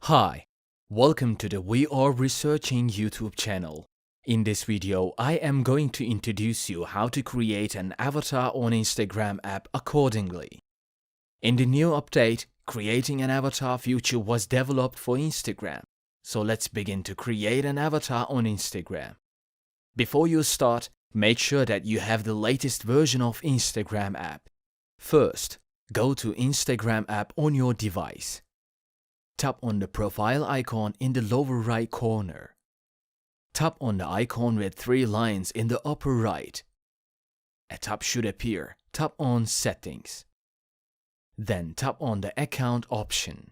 Hi, welcome to the We Are Researching YouTube channel. In this video, I am going to introduce you how to create an avatar on Instagram app accordingly. In the new update, creating an avatar feature was developed for Instagram. So let's begin to create an avatar on Instagram. Before you start, make sure that you have the latest version of Instagram app. First, go to Instagram app on your device. Tap on the profile icon in the lower right corner. Tap on the icon with three lines in the upper right. A tab should appear. Tap on Settings. Then tap on the Account option.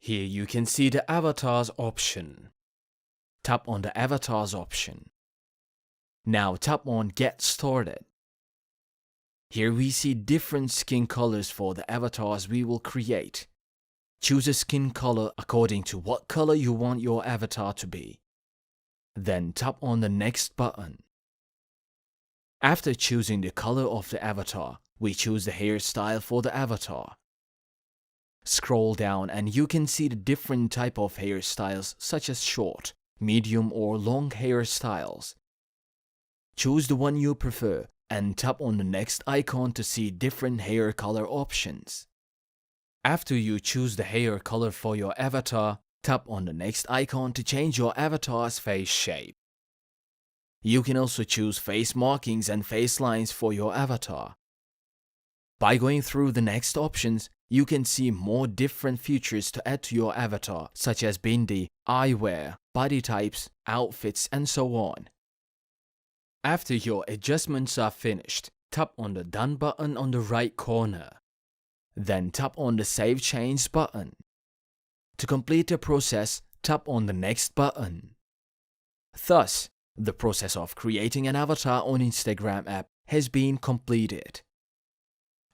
Here you can see the Avatars option. Tap on the Avatars option. Now tap on Get Started. Here we see different skin colors for the avatars we will create. Choose a skin color according to what color you want your avatar to be. Then tap on the Next button. After choosing the color of the avatar, we choose the hairstyle for the avatar. Scroll down and you can see the different type of hairstyles such as short, medium or long hairstyles. Choose the one you prefer and tap on the next icon to see different hair color options. After you choose the hair color for your avatar, tap on the next icon to change your avatar's face shape. You can also choose face markings and face lines for your avatar. By going through the next options, you can see more different features to add to your avatar, such as bindi, eyewear, body types, outfits, and so on. After your adjustments are finished, tap on the Done button on the right corner. Then tap on the Save Change button. To complete the process, tap on the Next button. Thus, the process of creating an avatar on Instagram app has been completed.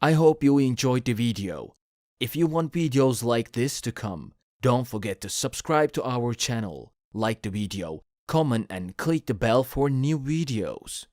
I hope you enjoyed the video. If you want videos like this to come, don't forget to subscribe to our channel, like the video, comment and click the bell for new videos.